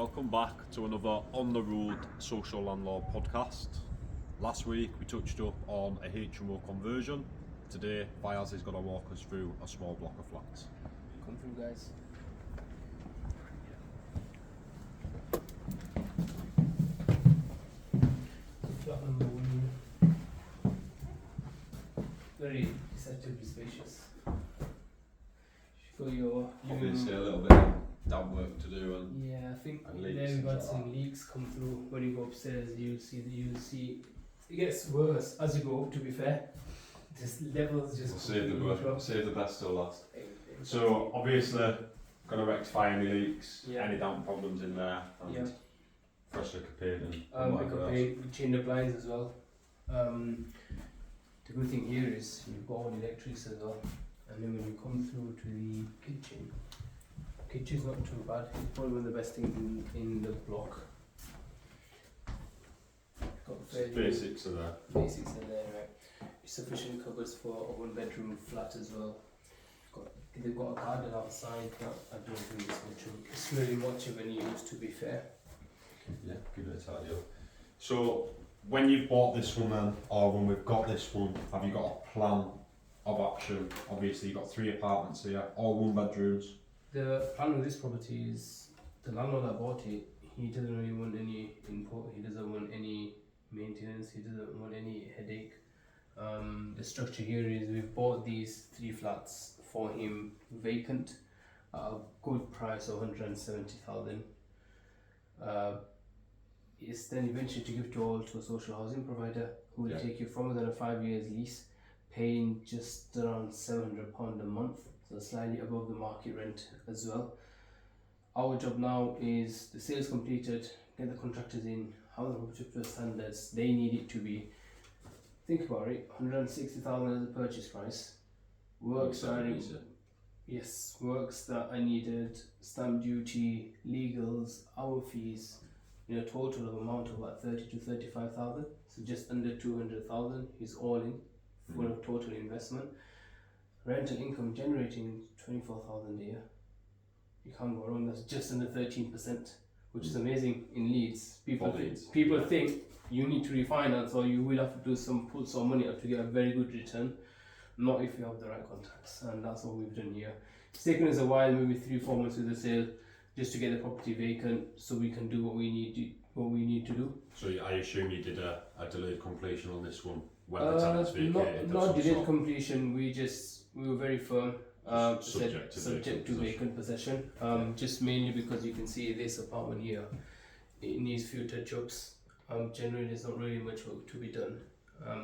Welcome back to another On the Road Social Landlord podcast. Last week we touched up on a HMO conversion. Today Fayaz is going to walk us through a small block of flats. Come through, guys. Flat number 1 here. Very deceptively spacious. For your Obviously a little bit of damp work to do and yeah, I think and there leaks we've and got stuff some like leaks come through. When you go upstairs, you'll see it gets worse as you go up. To be fair, just levels just. we'll save the best till last. So obviously going to rectify any leaks, Yeah. any damp problems in there, and Yeah. fresh liquor paint and We whatever could else. paint, we change the blinds as well. The good thing here is you've got all the electrics as well, and then when you come through to the kitchen's not too bad. It's probably one of the best things in the block. Got fairly Basics are there. basics in there, right? Sufficient cupboards for a 1 bedroom flat as well. They've got a garden outside, but I don't think it's really much of any use, to be fair. Yeah, give it a tidy up. So, when you've bought this one then, or when we've got this one, have you got a plan of action? Obviously you've got 3 apartments here, all 1 bedrooms. The plan with this property is the landlord that bought it, he doesn't really want any input, he doesn't want any maintenance, he doesn't want any headache. The structure here is we've bought these 3 flats for him vacant at a good price of 170,000. It's then eventually to give to a social housing provider who will Yeah. take you from within a 5 years lease, paying just around £700 a month, so slightly above the market rent as well. Our job now is the sales completed, get the contractors in, have the property up to the standards they need it to be. Think about it, 160,000 as a purchase price. Works that I needed, stamp duty, legals, our fees, total of amount of about 30 to 35,000. So just under 200,000 is all in for a total investment. Rental income generating 24,000 a year. You can't go wrong. That's just under 13%, which is amazing in Leeds. People think you need to refinance or you will have to put some money up to get a very good return. Not if you have the right contacts, and that's what we've done here. It's taken us a while, maybe 3-4 months with the sale, just to get the property vacant, so we can do what we need to do. So I assume you did a delayed completion on this one when the tenants vacated? Not delayed completion. We were very firm. Subject to vacant possession. Just mainly because you can see this apartment here, it needs few touch-ups. Generally, there's not really much work to be done.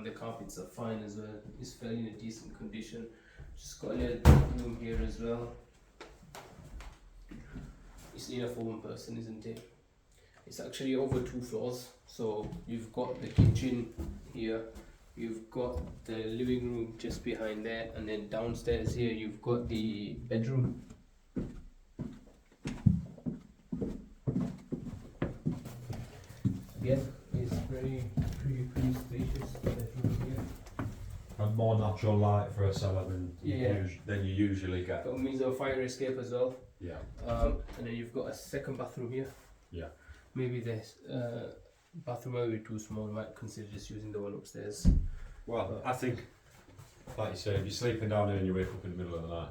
The carpets are fine as well. It's fairly in a decent condition. Just got a little room here as well. It's enough for one person, isn't it? It's actually over 2 floors. So you've got the kitchen here, you've got the living room just behind there, and then downstairs here you've got the bedroom. Again, it's pretty spacious bedroom here. And more natural light for a cellar than Yeah. you usually get. Got a means of fire escape as well. Yeah. And then you've got a second bathroom here. Yeah. Maybe this bathroom might be too small. Might consider just using the one upstairs. Well, I think, like you say, if you're sleeping down here and you wake up in the middle of the night.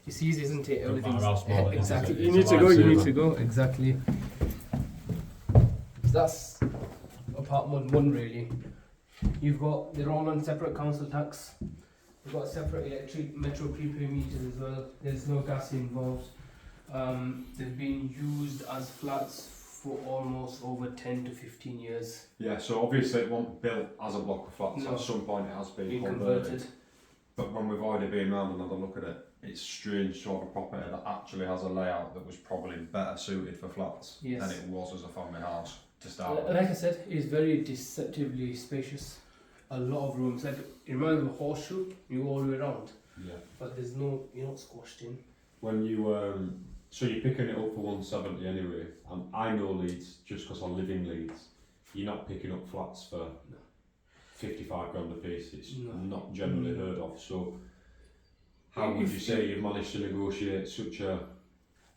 It's easy, isn't it? Doesn't matter how small it is, exactly. it's You a need to go. You need lifesaver. to go. Exactly. That's apartment 1 really. They're all on separate council tax. You've got separate electric metro prepaid meters as well. There's no gas involved. They've been used as flats for almost over 10 to 15 years. Yeah, so obviously it wasn't built as a block of flats. No. At some point it has been Being converted. converted. But when we've already been round and had a look at it, it's strange to have a property that actually has a layout that was probably better suited for flats Yes. than it was as a family house to start with. Like I said, it's very deceptively spacious. A lot of rooms. Like it reminds me of a horseshoe. You go all the way around, Yeah. but you're not squashed in. When you so you're picking it up for 170 anyway, and I know Leeds just because I live in Leeds. You're not picking up flats for 55 grand a piece. It's not generally heard of. So how would you say you've managed to negotiate such a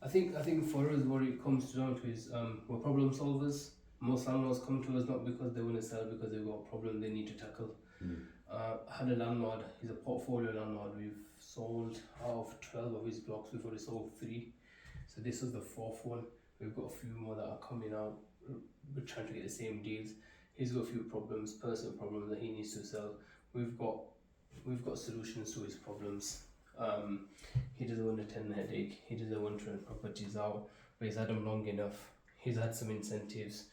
I think for us what it comes down to is we're problem solvers. Most landlords come to us not because they want to sell, because they've got a problem they need to tackle. I had a landlord, he's a portfolio landlord, we've sold out of 12 of his blocks, we've already sold 3. So this was the 4th one. We've got a few more that are coming out. We're trying to get the same deals. He's got a few problems, personal problems that he needs to sell. We've got solutions to his problems. He doesn't want a tenant headache. He doesn't want to rent properties out, but he's had them long enough. He's had some incentives.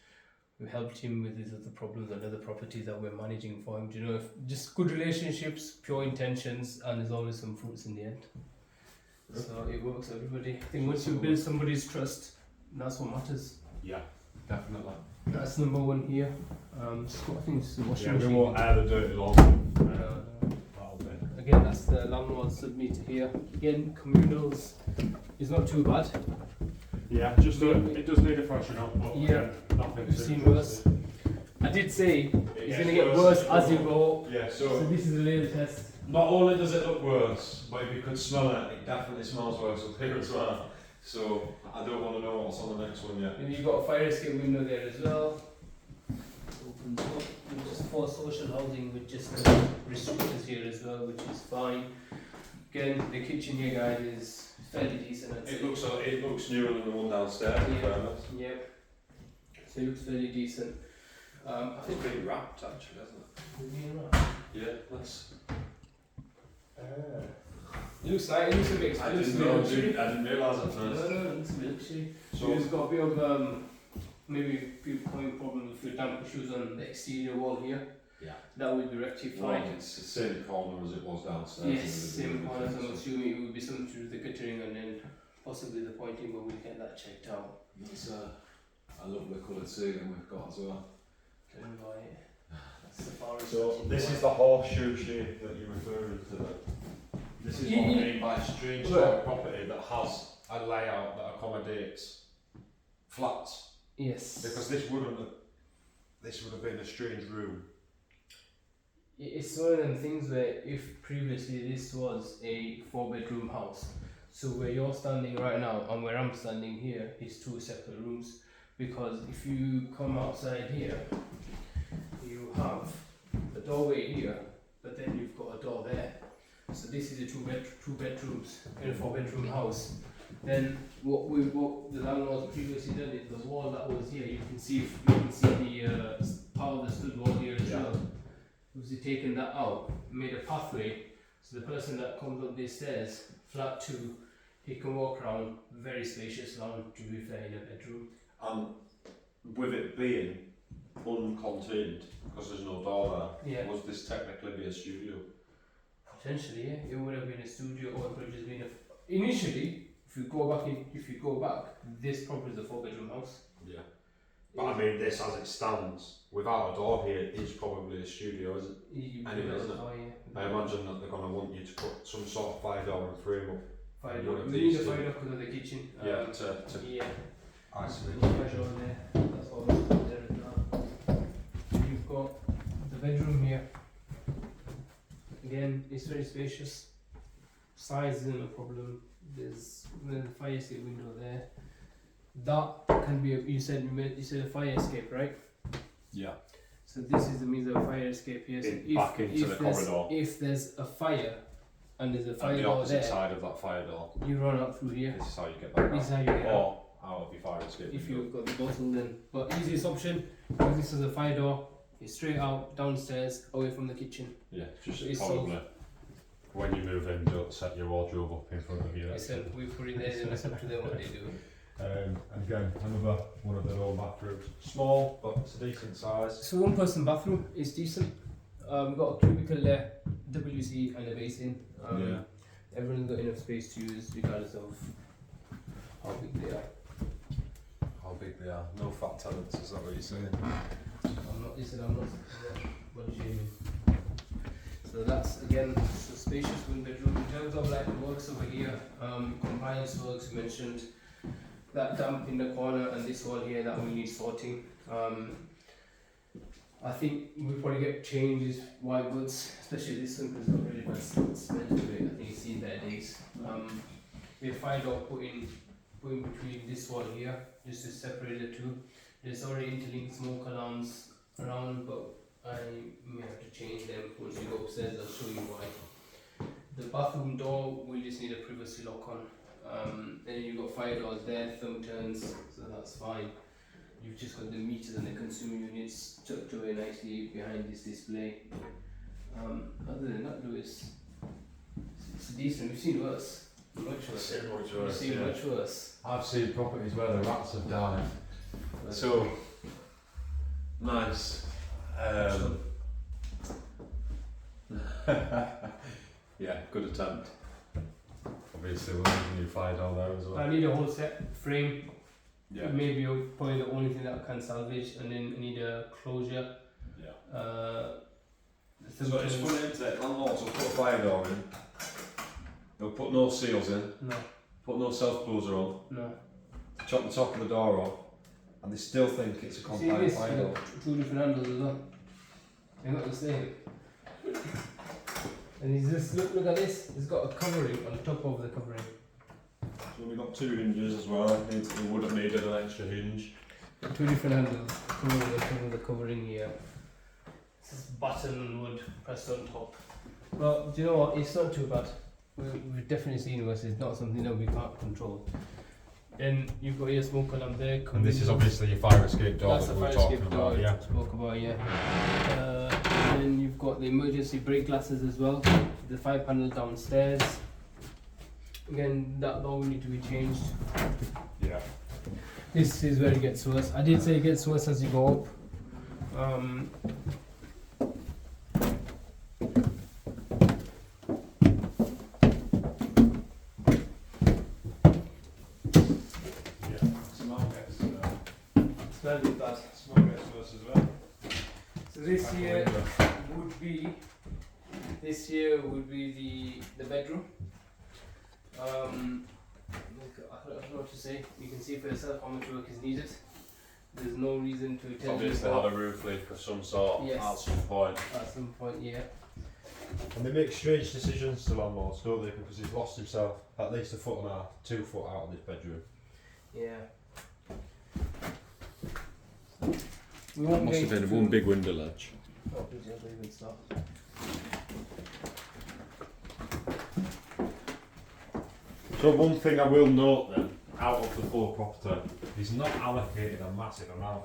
We helped him with his other problems and other properties that we're managing for him. Do you know, if just good relationships, pure intentions, and there's always some fruits in the end. So it works for everybody. I think once you build somebody's trust, that's what matters. Yeah, definitely. That's number 1 here. I think it's the washing machine. We won't air the dirty laundry. Again, that's the landlord submeter here. Again, communals is not too bad. Yeah, just it does need a freshen up, but nothing We've seen worse. I did say it's going to get worse as you go. Yeah, so this is the latest test. Not only does it look worse, but if you could smell it, it definitely smells worse up here as well. So I don't want to know what's on the next one yet. And you've got a fire escape window there as well. Opens up. It's just for social housing with just restrictions here as well, which is fine. Again, the kitchen here, guys, is fairly decent. It looks newer than the one downstairs. Yep. So it looks fairly decent. I It's think pretty wrapped actually, isn't it? Yeah, that's. It looks like it looks a bit. I didn't realise at first. No, it looks a bit luxury. So it's got a bit of maybe people having problems with damp issues on the exterior wall here. Yeah. That will be rectified. Like it's the same corner as it was downstairs. Yes, same corner. I'm assuming it would be something to do with the guttering and then possibly the pointing, but we'll get that checked out. It's a lovely coloured ceiling we've got as well. Don't buy it. That's the forest. So this is the horseshoe shape that you're referring to. This is what I mean by strange sort of property that has a layout that accommodates flats. Yes. Because this would have been a strange room. It's one of them things where if previously this was a 4-bedroom house, so where you're standing right now and where I'm standing here is 2 separate rooms, because if you come outside here, you have a doorway here, but then you've got a door there. So this is a two bedrooms in a 4-bedroom house. Then what the landlord's previously done is the wall that was here, you can see the part of the stud wall here as well. We've taken that out, made a pathway, so the person that comes up these stairs, flat 2, he can walk around, very spacious lawn, to be fair, in a bedroom. And with it being uncontained, because there's no door there, was this technically be a studio? Potentially, yeah. It would have been a studio, or it could have just been initially, if you go back, this probably is a 4-bedroom house. Yeah. But I mean, this as it stands, without a door here, is probably a studio, isn't it? Anyway, isn't it? I imagine that they're going to want you to put some sort of fire door and frame up. Fire door. We need a fire door because of the kitchen. To isolate. Fire door there. That's all there is now. You've got the bedroom here. Again, it's very spacious. Size isn't a problem. There's the fire escape window there. That can be you said a fire escape, right? Yeah. So this is the means of a fire escape here. So back into the corridor. If there's a fire and there's a fire the door opposite there, side of that fire door. you run out through here. This is how you get back This is how you out. get Or out of your fire escape. If you've got the bottle then. But easiest option, because this is a fire door, it's straight out, downstairs, away from the kitchen. Yeah, just It's probably when you move in, don't set your wardrobe up in front of you. Except we put it there and it's up to them what they do. And again, another one of their own bathrooms. Small, but it's a decent size. So 1-person bathroom is decent. We've got a cubicle there, WC and a basin. Everyone's got enough space to use regardless of how big they are. How big they are. No fat tenants, is that what you're saying? I'm not body shaming. So that's again so spacious 1-bedroom. In terms of like the works over here, compliance works we mentioned. That damp in the corner and this wall here that we need sorting. I think we probably get changes white goods, especially this one because it's got really bad smell to it. I think it's seen better days. We have fire door put in put in between this wall here, just to separate the two. There's already interlinked smoke alarms around, but I may have to change them once we go upstairs. I'll show you why. The bathroom door will just need a privacy lock on. Then you've got fire doors there, thumb turns, so that's fine. You've just got the meters and the consumer units tucked away nicely behind this display. Other than that, Lewis, it's decent. We've seen worse. Much worse. We've seen much worse. I've seen properties where the rats have died. So nice. Yeah, good attempt. Obviously, we'll need a new fire door there as well. I need a whole set frame. Yeah. Maybe probably the only thing that I can salvage, and then I need a closure. Yeah. So it's funny, isn't it? Landlords will put a fire door in. They'll put no seals in. No. Put no self-closer on. No. Chop the top of the door off, and they still think it's a compliant fire door. Two different handles as well. They're not the same. And he's just look at this. It's got a covering on top of the covering. So we've got 2 hinges as well. We would have needed an extra hinge. Two different handles covering the covering here. This is button wood pressed on top. Well, do you know what? It's not too bad. We've definitely seen worse. It's not something that we can't control. Then you've got your smoke alarm there. And this is obviously your fire escape door That's that the we were fire talking escape about, door yeah. spoke about, yeah. And then you've got the emergency brake glasses as well. The 5 panel downstairs. Again, that door will need to be changed. Yeah. This is where it gets worse. I did say it gets worse as you go up. Smells bit bad. Smoke gets worse as well. So this here would be the bedroom. I don't know what to say. You can see for yourself how much work is needed. There's no reason to tell you. Obviously have a roof leak of some sort Yes. at some point. At some point, yeah. And they make strange decisions to landlords, don't they? Because he's lost himself at least 1.5 foot, 2 foot out of this bedroom. Yeah. That must have been one big window ledge. Oh, bloody hell, even stop. So one thing I will note then, out of the full property, he's not allocated a massive amount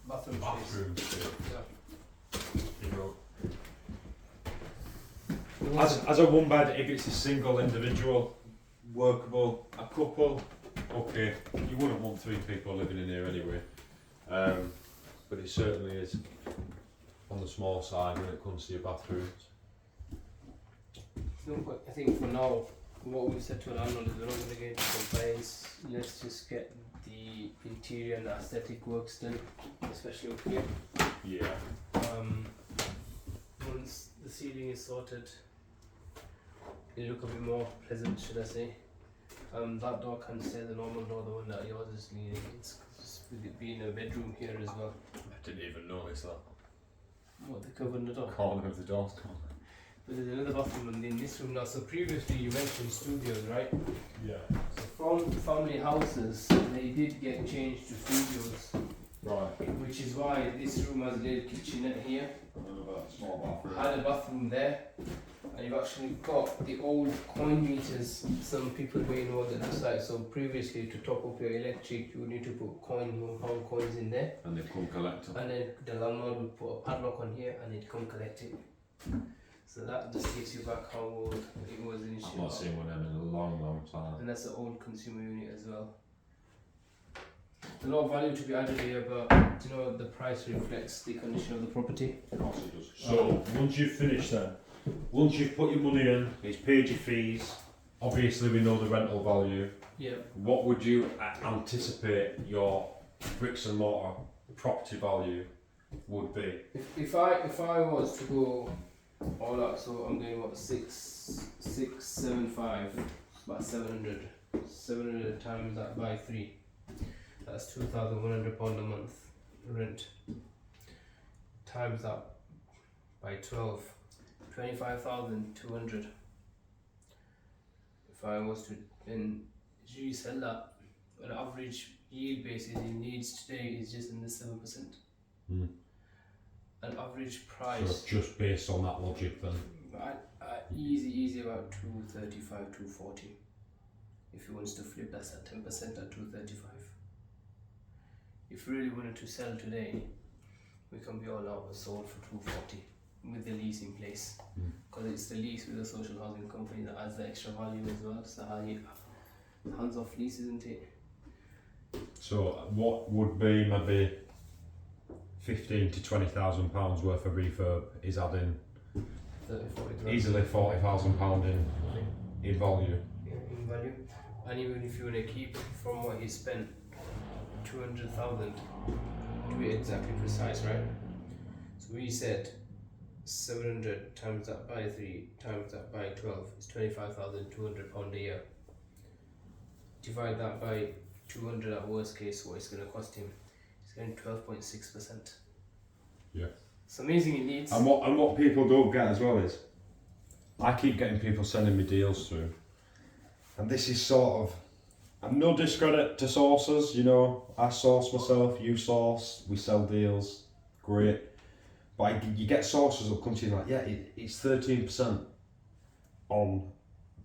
of bathroom space. You know, as a one bed, if it's a single individual, workable, a couple, okay, you wouldn't want 3 people living in here anyway. But it certainly is on the small side when it comes to your bathrooms. No, but I think for now, what we've said to our landlord is we're not going to get into compliance. Let's just get the interior and aesthetic works done, especially up here. Yeah. Once the ceiling is sorted, it'll look a bit more pleasant, should I say. That door can stay the normal door, the one that yours is leaning. It's with it being a bedroom here as well. I didn't even notice that. What, the cover on the door? Corner of the door's gone. But there's another bathroom in this room now. So previously you mentioned studios, right? Yeah. So from family houses, they did get changed to studios. Right. Which is why this room has a little kitchenette here. A small bathroom. Had a bathroom there, and you've actually got the old coin meters. Some people may know what that looks like. So previously, to top up your electric, you would need to put £1 coins in there, And they come collect them. and then the landlord would put a padlock on here, and they'd come collect it. So that just takes you back how old it was initially. I've not seen one of them in a long, long time. And that's the old consumer unit as well. There's a lot of value to be added here, but you know the price reflects the condition of the property. Of course it does. So, once you've finished then, once you've put your money in, he's paid your fees, obviously we know the rental value, Yeah. what would you anticipate your bricks and mortar property value would be? If I was to go all out, so I'm going what 675, it's about 700. 700 times that by 3. That's £2,100 a month rent. Times that by 12, 25,200. If I was to then resell that an average yield basis in Leeds today is just under 7%. Mm. An average So price, just based on that logic, then. easy about 235, 240. If you wants to flip, that's at 10% at 235. If you really wanted to sell today, we can be all out and sold for 240 with the lease in place, because it's the lease with the social housing company that adds the extra value as well. So hands off lease, isn't it? So what would be maybe 15 to 20,000 pounds worth of refurb is adding 30, 40 grand. easily 40,000 pound in value. Yeah, in value. And even if you want to keep from what he spent, 200,000 to be exactly precise, right? So we said 700 times that by 3 times that by 12 is 25,200 pound a year. Divide that by 200 at worst case, what it's going to cost him. It's getting 12.6%. Yeah. It's amazing it needs. And what people don't get as well is, I keep getting people sending me deals through, and this is sort of, I'm no discredit to sources, you know, I source myself, you source, we sell deals, great. But you get sources that come to you like, yeah, it's 13% on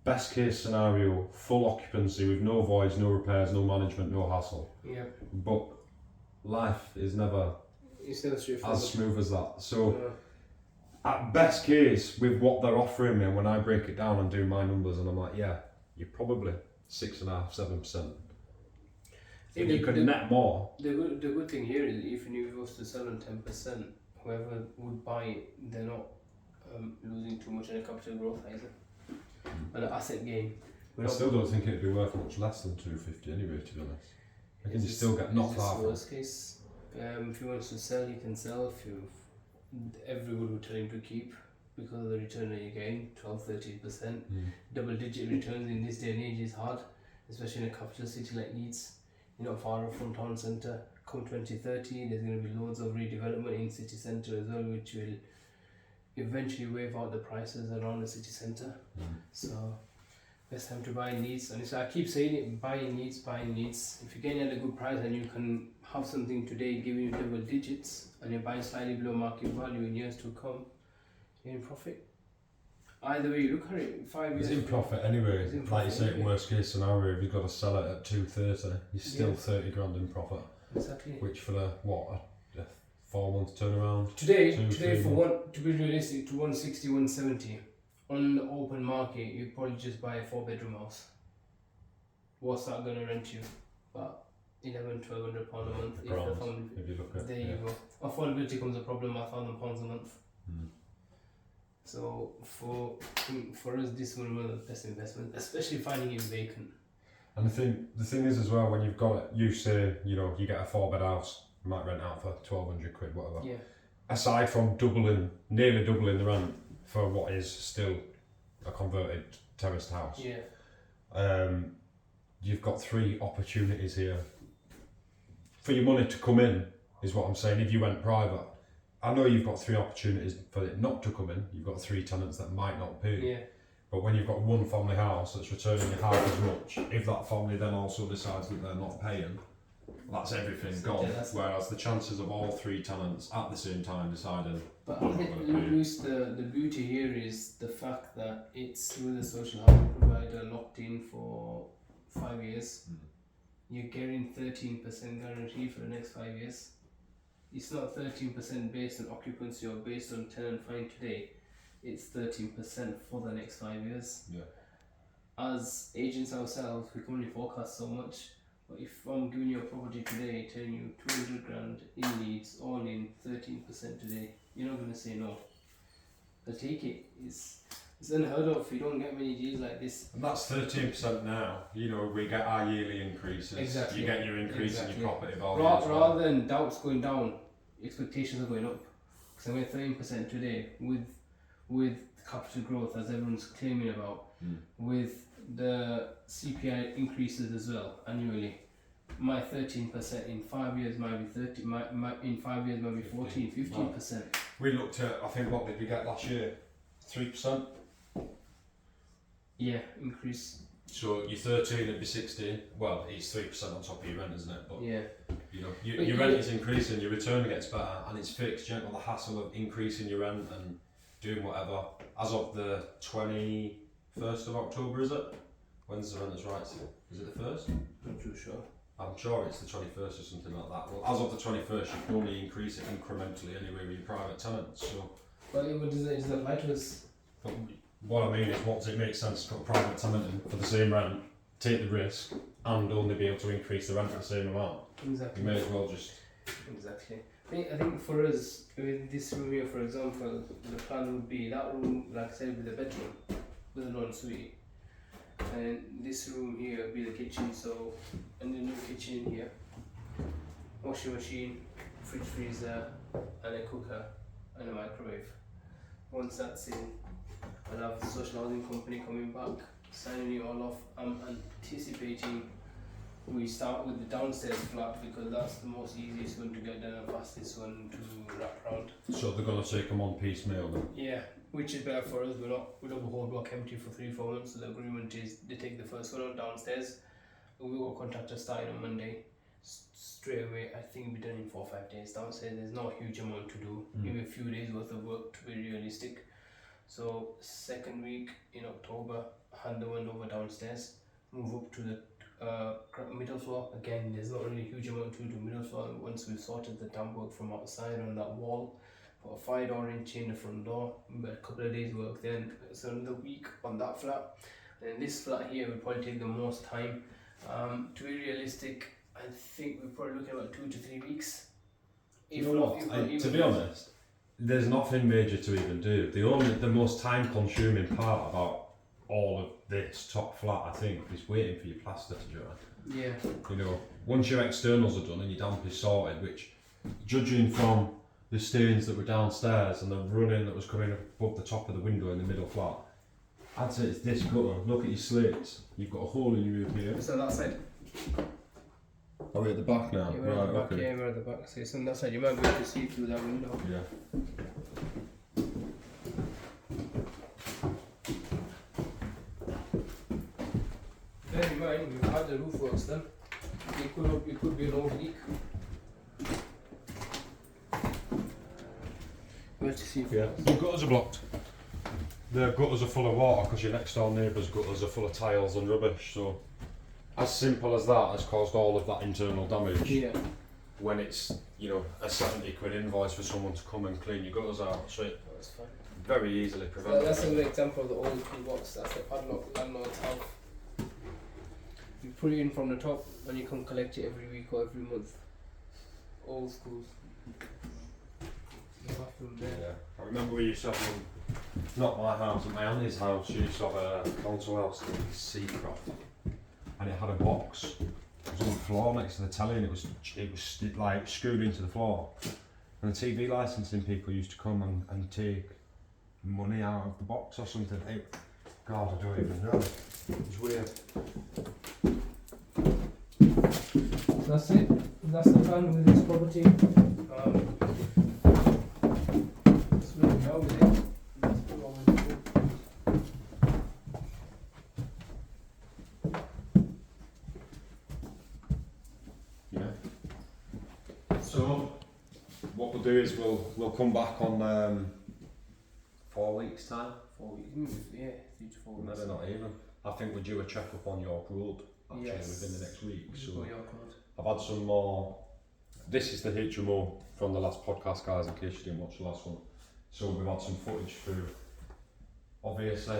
best case scenario, full occupancy with no voids, no repairs, no management, no hassle. Yeah. But life is never It's never straightforward. as smooth as that. So at best case, with what they're offering me, when I break it down and do my numbers, and I'm like, yeah, you're probably 6.5%, 7%. If you could net more. The good thing here is if you was to sell on 10%, whoever would buy it, they're not losing too much in the capital growth either. And the asset gain. I still don't think it'd be worth much less than 250 anyway, to be honest. I can still get not far from. Worst case. If you want to sell, you can sell. Everyone would tell him to keep, because of the return that you gain, 12-13%. Double digit returns in this day and age is hard, especially in a capital city like Leeds. You're not far off from town centre. Come 2030, there's going to be loads of redevelopment in city centre as well, which will eventually wave out the prices around the city centre. So best time to buy in Leeds. And I keep saying it, buy in Leeds. If you're getting at a good price and you can have something today giving you double digits, and you're buying slightly below market value in years to come, you're in profit. Either way you look at it, 5 years. It's in profit anyway. It's in Like profit you say, anyway. worst case scenario, if you've got to sell it at 230, you're still 30 grand in profit. Exactly. Which for a 4 month turnaround. Today three for months. one, to be realistic, to 160, 170 on the open market, you probably just buy a 4-bedroom house. What's that gonna rent you? About 1,100-1,200 pound a month. If the Grand, family, if you look at there you go. Affordability becomes a problem. £1,000 a month. So for us, this one was the best investment, especially finding it vacant. And the thing is as well, when you've got it, you say, you know, you get a 4-bed house, you might rent out for 1,200 quid, whatever. Yeah. Aside from nearly doubling the rent for what is still a converted terraced house. Yeah. You've got 3 opportunities here for your money to come in, is what I'm saying. If you went private, I know you've got 3 opportunities for it not to come in. You've got 3 tenants that might not pay. Yeah. But when you've got one family house that's returning you half as much, if that family then also decides that they're not paying, that's everything gone. Yeah, Whereas the chances of all 3 tenants at the same time deciding. But I think, Luis, the beauty here is the fact that it's with a social housing provider locked in for 5 years. You're getting 13% guarantee for the next 5 years. It's not 13% based on occupancy or based on tenant find today. It's 13% for the next 5 years. Yeah. As agents ourselves, we can only forecast so much. But if I'm giving you a property today, telling you 200 grand in Leeds, all in 13% today, you're not going to say no. They'll take it. It's unheard of. You don't get many deals like this. And that's 13% now. You know, we get our yearly increases. Exactly. You get your increase in your property value. Rather than doubts going down, expectations are going up. Because we're 13% today with capital growth, as everyone's claiming about, with the CPI increases as well annually. My 13% in 5 years might be 30. In 5 years might be 14, 15%. We looked at, I think, what did we get last year? 3%. Yeah, increase. So you're 13, it'd be 16. Well, it's 3% on top of your rent, isn't it? But Yeah. you know, But your rent is increasing, your return gets better, and it's fixed. You don't got the hassle of increasing your rent and doing whatever. As of the 21st of October, is it? When's the renters' rights? Is it the 1st? Not too sure. I'm sure it's the 21st or something like that. Well, as of the 21st, you can only increase it incrementally anyway with your private tenants. So, But does it apply to us? but what I mean is, what does it make sense to put a private tenant in for the same rent, take the risk, and only be able to increase the rent at the same amount? Exactly. You may as well just. Exactly. I think for us, with this room here, for example, the plan would be that room, like I said, with a bedroom, with an ensuite. And this room here would be the kitchen, so, and the new kitchen in here, washing machine, fridge freezer, and a cooker, and a microwave. Once that's in, I'll have the social housing company coming back, signing it all off. I'm anticipating we start with the downstairs flat because that's the most easiest one to get done and fastest one to wrap around. So they're going to take them on piecemeal then? Yeah, which is better for us. We don't have the whole block empty for 3-4 months. So the agreement is they take the first one on downstairs. We got contractors starting on Monday. Straight away, I think we'll be done in 4 or 5 days downstairs. There's not a huge amount to do. Maybe a few days worth of work to be realistic. So second week in October, hand the one over downstairs. Move up to the middle floor. Again, there's not really a huge amount to do middle floor. Once we've sorted the damp work from outside on that wall, put a 5-door inch in the front door, but a couple of days work then, so another week on that flat. And this flat here will probably take the most time. To be realistic, I think we're probably looking at about 2 to 3 weeks. You know what? To be honest, there's nothing major to even do. The most time consuming part about all of this top flat, I think, is waiting for your plaster to dry. Yeah. You know, once your externals are done and your damp is sorted, which, judging from the stains that were downstairs and the running that was coming above the top of the window in the middle flat, I'd say it's this gutter. Look at your slates. You've got a hole in your roof here. So that side. Are we at the back now? Yeah, we're at the back. Yeah, we're at the back. So it's on that side. You might be able to see through that window. Yeah. Bear in mind, we've had the roof works done. It could be an old leak. We'll have to see if The gutters are blocked. The gutters are full of water because your next door neighbour's gutters are full of tiles and rubbish. So, as simple as that has caused all of that internal damage. Yeah. When it's, you know, a 70 quid invoice for someone to come and clean your gutters out, so it That's fine. very easily So preventable. that's another example of the old toolbox. That's the padlock landlords have. You put it in from the top and you can collect it every week or every month. Old schools. The bathroom there. Yeah. I remember we used to have one, not my house, at my auntie's house, she used to have a council house called Seacroft, and it had a box. It was on the floor next to the telly, and it was like screwed into the floor. And the TV licensing people used to come and take money out of the box or something. God, I don't even know. It was weird. That's it. That's the plan with this property. That's where we are with it. That's what we're doing. Yeah. So, what we'll do is we'll come back on 4 weeks time. 4 weeks. Yeah, 3 to 4 weeks. Maybe not even. I think we're due a check-up on York Road actually Yes. within the next week. So Go York Road. I've had some more. This is the HMO from the last podcast, guys, in case you didn't watch the last one. So we've had some footage through. Obviously,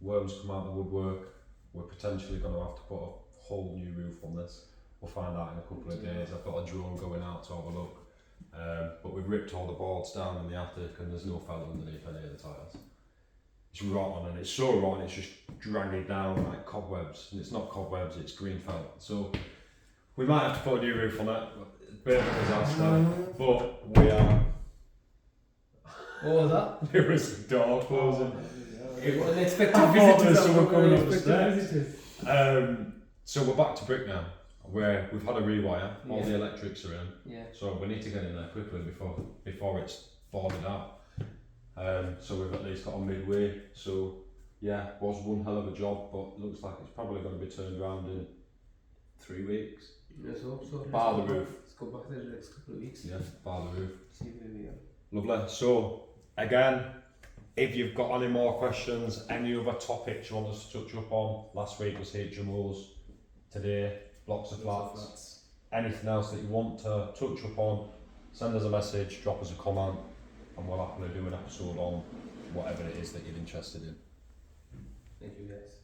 worms come out of the woodwork. We're potentially going to have to put a whole new roof on this. We'll find out in a couple of days. I've got a drone going out to have a look. But we've ripped all the boards down in the attic and there's no felt underneath any of the tiles. It's rotten, and it's so rotten it's just dragging down like cobwebs, and it's not cobwebs, it's green felt. So we might have to put a new roof on it. Bit of a disaster, but we are. What was that? There was a door closing. Unexpected I thought there was visitors. someone coming up the Unexpected steps. visitors. So we're back to brick now, where we've had a rewire. All Yeah. the electrics are in, Yeah. so we need to get in there quickly before it's boarded out. So we've at least got on midway. So yeah, was one hell of a job, but looks like it's probably going to be turned around in 3 weeks. Let's hope so. Bar the roof. Let's go back there the next couple of weeks. Yeah, bar the roof. See where we are. Lovely. So, again, if you've got any more questions, any other topics you want us to touch up on, last week was HMOs, today, blocks of flats, anything else that you want to touch up on, send us a message, drop us a comment, and we'll happily do an episode on whatever it is that you're interested in. Thank you guys.